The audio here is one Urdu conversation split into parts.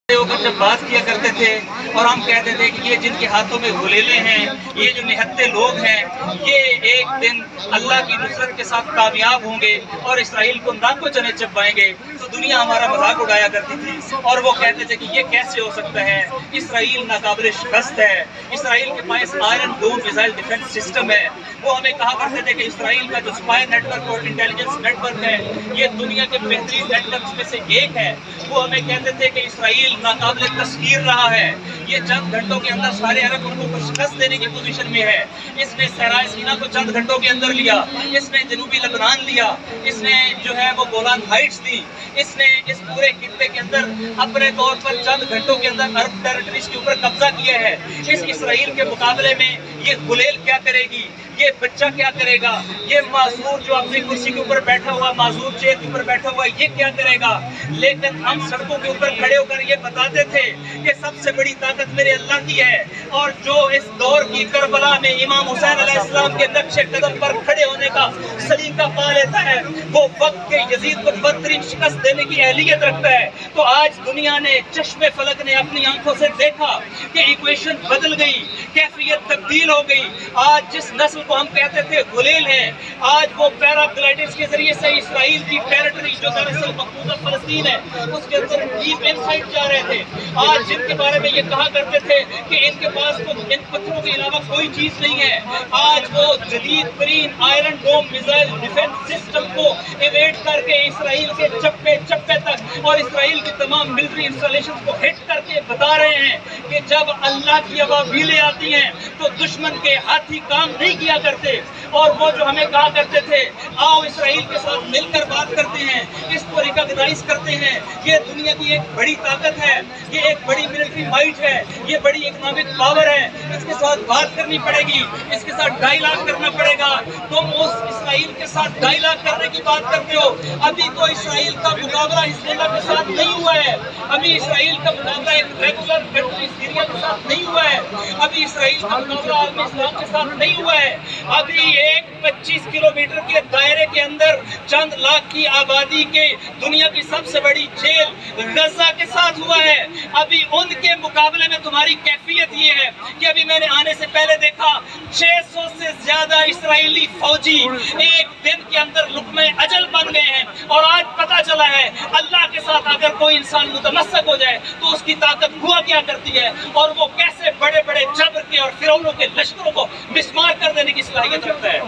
جب بات کیا کرتے تھے اور ہم کہتے تھے کہ یہ جن کے ہاتھوں میں غلیلے ہیں، یہ جو نہتے لوگ ہیں، یہ ایک دن اللہ کی نصرت کے ساتھ کامیاب ہوں گے اور اسرائیل کو ناکو چنے چبائیں گے، تو دنیا ہمارا مذاق اڑایا کرتی تھی اور وہ کہتے تھے کہ یہ کیسے ہو سکتا ہے، اسرائیل ناقابل شکست ہے، اسرائیل کے پاس Iron Dome missile defence system ہے۔ وہ ہمیں کہا کرتے تھے کہ اسرائیل کا جو اسپائی نیٹ ورک اور انٹیلیجنس نیٹ ورک ہے یہ دنیا کے بہترین نیٹ ورکس میں سے ایک ہے۔ وہ ہمیں کہتے تھے کہ اسرائیل ناقابل تسخیر رہا ہے، یہ چند گھنٹوں کے اندر سارے عرب ملکوں کو شکست دینے کی پوزیشن میں ہے۔ اس نے صحرائے سینا کو چند گھنٹوں کے اندر لیا، اس نے جنوبی لبنان لیا، اس نے جو ہے وہ گولان ہائٹس دی، اس نے اس پورے خطے کے اندر اپنے طور پر چند گھنٹوں کے اندر عرب ٹیریٹریز کے اوپر قبضہ کیا ہے۔ اس اسرائیل کے مقابلے میں یہ غلیل کیا کرے گی، یہ بچہ کیا کرے گا، یہ معذور جو اپنی کرسی کے اوپر بیٹھا ہوا، معذور چیئر کے اوپر بیٹھا ہوا، یہ کیا کرے گا۔ لیکن ہم سڑکوں کے اوپر کھڑے ہو کر یہ بتاتے تھے کہ سب سے بڑی طاقت میرے اللہ کی ہے، اور جو اس دور کی کربلا میں امام حسین علیہ السلام کے نقش قدم پر کھڑے ہونے کا سلیقہ پا لیتا ہے، وہ وقت کے یزید کو بدترین شکست دینے کی اہلیت رکھتا ہے۔ تو آج دنیا نے، چشم فلک نے اپنی آنکھوں سے دیکھا کہ ایکویشن بدل گئی، کیفیت تبدیل ہو گئی۔ آج جس نسل کو ہم کہتے تھے غلیل ہیں، آج وہ پیراگلائڈرز کے ذریعے سے اسرائیل کی ٹیریٹری جو دراصل مقبوضہ فلسطین ہے اس کے اندر ڈیپ انسائٹ جا رہے تھے۔ آج جن کے بارے میں یہ کہا کرتے تھے کہ ان کے پاس ان پتھروں کے علاوہ کوئی چیز نہیں ہے، آج وہ جدید ترین Iron Dome missile defence system کو ایویٹ کر کے اسرائیل کے چپے چپے تک اور اسرائیل کی تمام ملٹری انسٹالیشن کو ہٹ کر کے بتا رہے ہیں کہ جب اللہ کی ابابیلیں آتی ہیں تو دشمن کے ہاتھی کام نہیں کیا کرتے۔ اور وہ جو ہمیں کہا کرتے تھے آؤ اسرائیل کے ساتھ مل کر بات کرتے ہیں، اس کو ریکگنائز کرتے ہیں، یہ دنیا کی ایک بڑی طاقت ہے، یہ ایک بڑی ملٹری مائٹ ہے، یہ بڑی اکنامک پاور ہے، اس کے ساتھ بات کرنی پڑے گی، اس کے ساتھ ڈائیلاگ کرنا پڑے گا۔ تم اس اسرائیل کے ساتھ ڈائیلاگ کرنے کی بات کرتے ہو، ابھی تو اسرائیل کا مقابلہ حزب اللہ کے ساتھ نہیں ہوا ہے، ابھی اسرائیل کا مقابلہ ایک ریگولر کنٹری سیریا کے ساتھ نہیں ہوا ہے، ابھی اسرائیل کا مقابلہ عالمی اسلام کے ساتھ نہیں ہوا ہے، ابھی ایک 25 کلومیٹر کے دائرے کے اندر چند لاکھ کی آبادی کے دنیا کی سب سے بڑی جیل غزہ کے ساتھ ہوا ہے۔ ابھی ان کے مقابلے میں تمہاری کیفیت یہ ہے کہ ابھی میں نے آنے سے پہلے دیکھا 600 سے زیادہ اسرائیلی فوجی ایک دن کے اندر لقمہ اجل بن گئے ہیں، اور آج پتا چلا ہے اللہ کے ساتھ اگر کوئی انسان متمسک ہو جائے تو اس کی طاقت ہوا کیا کرتی ہے، اور وہ کیسے بڑے بڑے جبر کے اور فرعونوں کے لشکروں کو مسمار کر دینے کی صلاحیت رکھتا ہے۔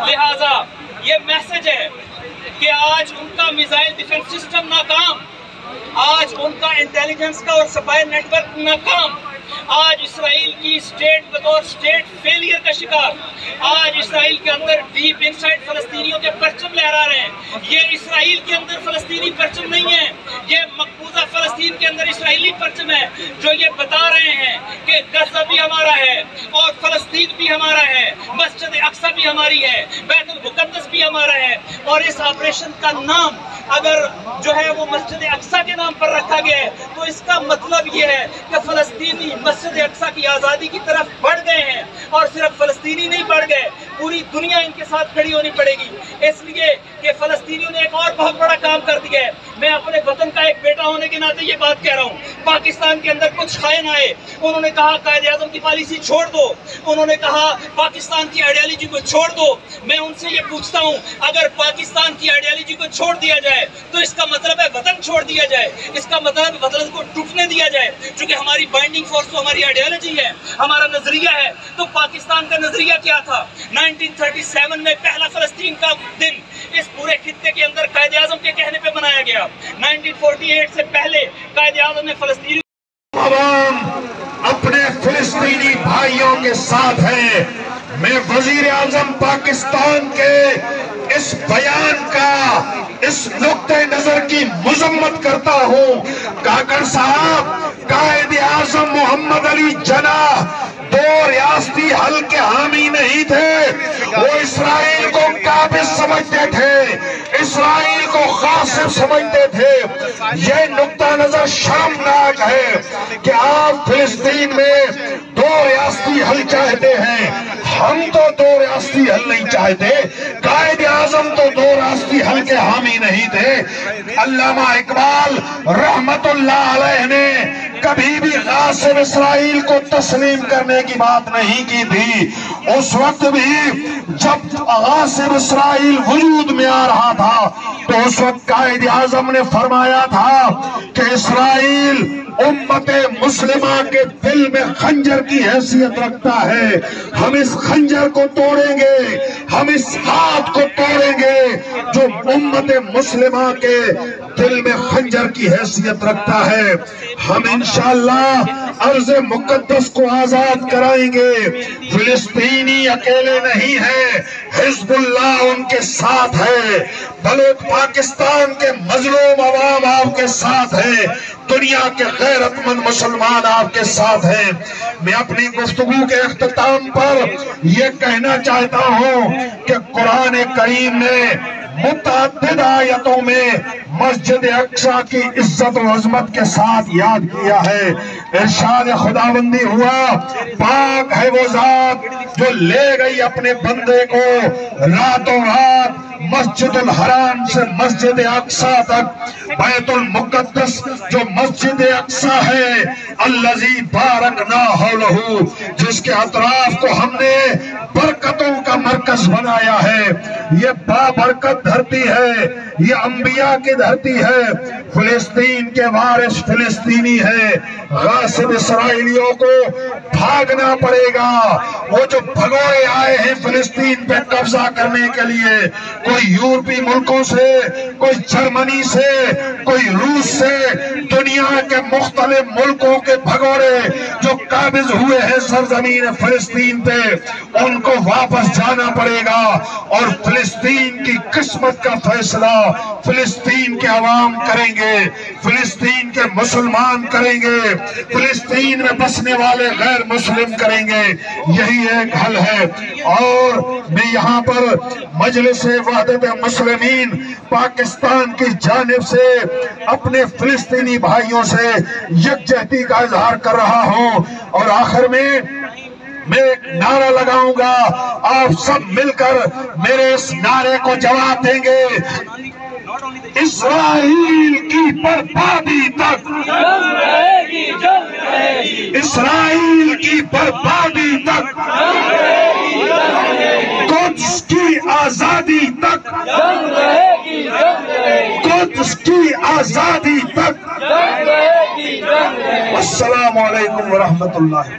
لہٰذا یہ میسج ہے کہ آج ان کا میزائل ڈیفنس سسٹم ناکام، آج ان کا انٹیلیجنس کا اور سپائی نیٹ ورک ناکام، آج اسرائیل کی اسٹیٹ بطور اسٹیٹ فیلئر کا شکار، آج اسرائیل کے اندر ڈیپ انسائڈ فلسطینیوں کے پرچم لہرا رہے ہیں۔ یہ اسرائیل کے اندر فلسطینی پرچم نہیں ہے، یہ مقبوضہ فلسطین کے اندر اسرائیلی پرچم ہے، جو یہ بتا رہے ہیں کہ غزہ بھی ہمارا ہے اور فلسطین بھی ہمارا ہے، مسجد اقصی بھی ہماری ہے، بیت المقدس بھی ہمارا ہے۔ اور اس آپریشن کا نام اگر جو ہے وہ مسجد اقصی کے نام پر رکھا گیا ہے تو اس کا مطلب یہ ہے کہ فلسطینی مسجد اقصی کی آزادی کی طرف بڑھ گئے ہیں، اور صرف فلسطینی نہیں بڑھ گئے، پوری دنیا ان کے ساتھ کھڑی ہونی پڑے گی، اس لیے کہ فلسطینیوں نے ایک اور بہت بڑا کام کر دیا ہے۔ میں اپنے وطن کا ایک بیٹا ہونے کے ناطے یہ بات کہہ رہا ہوں، پاکستان کے اندر کچھ خائن آئے، انہوں نے کہا قائد اعظم کی پالیسی چھوڑ دو، انہوں نے کہا پاکستان کی آئیڈیالوجی کو چھوڑ دو۔ میں ان سے یہ پوچھتا ہوں اگر پاکستان کی آئیڈیالوجی کو چھوڑ دیا جائے تو اس کا مطلب ہے وطن چھوڑ دیا جائے، اس کا مطلب ہے وطن کو ٹوٹنے دیا جائے، چونکہ ہماری بائنڈنگ فورس تو ہماری آئیڈیالوجی ہے، ہمارا نظریہ ہے۔ تو پاکستان کا نظریہ کیا تھا؟ 1937 میں پہلا فلسطین کا دن اس پورے خطے کے اندر قائد اعظم کے کہنے پہ منایا گیا۔ 1948 سے پہلے قائد اعظم نے فلسطینی عوام اپنے فلسطینی بھائیوں کے ساتھ ہیں۔ میں وزیر اعظم پاکستان کے اس بیان کا، اس نقطہ نظر کی مذمت کرتا ہوں۔ کاکڑ صاحب قائد اعظم محمد علی جناح دو ریاستی حل کے حامی نہیں تھے، وہ اسرائیل کو قابض سمجھتے تھے، اسرائیل کو غاصب سمجھتے تھے۔ یہ نقطہ نظر شرمناک ہے کہ آپ فلسطین میں دو ریاستی حل چاہتے ہیں۔ ہم تو دو ریاستی حل نہیں چاہتے، قائد اعظم تو دو ریاستی حل کے حامی نہیں تھے۔ علامہ اقبال رحمت اللہ علیہ نے کبھی بھی غاصب اسرائیل کو تسلیم کرنے کی بات نہیں کی تھی۔ اس وقت بھی جب غاصب اسرائیل وجود میں آ رہا تھا تو اس وقت قائد اعظم نے فرمایا تھا کہ اسرائیل امت مسلمہ کے دل میں خنجر کی حیثیت رکھتا ہے، ہم اس خنجر کو توڑیں گے، ہم اس ہاتھ کو توڑیں گے جو امت مسلمہ کے دل میں خنجر کی حیثیت رکھتا ہے۔ ہم انشاءاللہ ارض مقدس کو آزاد کرائیں گے۔ فلسطینی اکیلے نہیں ہیں، حزب اللہ ان کے ساتھ ہے، بلوچ پاکستان کے مظلوم عوام آپ کے ساتھ ہیں، دنیا کے غیرت مند مسلمان آپ کے ساتھ ہیں۔ میں اپنی گفتگو کے اختتام پر یہ کہنا چاہتا ہوں کہ قرآن کریم نے متعدد آیتوں میں مسجد اقصی کی عزت و عظمت کے ساتھ یاد کیا ہے۔ ارشاد خداوندی ہوا، پاک ہے وہ ذات جو لے گئی اپنے بندے کو راتوں رات مسجد الحرام سے مسجد اقصی تک، بیت المقدس جو مسجد اقصی ہے، الذی بارکنا حولہ، جس کے اطراف کو ہم نے برکتوں کا مرکز بنایا ہے۔ یہ بابرکت دھرتی ہے، یہ انبیاء کی دھرتی ہے، فلسطین کے وارث فلسطینی ہے۔ غاصب اسرائیلیوں کو بھاگنا پڑے گا۔ وہ جو بھگوڑے آئے ہیں فلسطین پہ قبضہ کرنے کے لیے، کوئی یورپی ملکوں سے، کوئی جرمنی سے، کوئی روس سے، دنیا کے مختلف ملکوں کے بھگوڑے جو قابض ہوئے ہیں سرزمین فلسطین پہ، ان کو واپس جانا پڑے گا اور فلسطین کی قسمت کا فیصلہ فلسطین کے عوام کریں گے، فلسطین کے مسلمان کریں گے، فلسطین میں بسنے والے غیر مسلم کریں گے۔ یہی ایک حل ہے۔ اور میں یہاں پر مجلس وحدت مسلمین پاکستان کی جانب سے اپنے فلسطینی بھائیوں سے یکجہتی کا اظہار کر رہا ہوں، اور آخر میں ایک نعرہ لگاؤں گا، آپ سب مل کر میرے اس نعرے کو جواب دیں گے۔ اسرائیل کی بربادی تک، اسرائیل کی بربادی تک، قدس کی آزادی تک، قدس کی آزادی تک۔ السلام علیکم ورحمۃ اللہ۔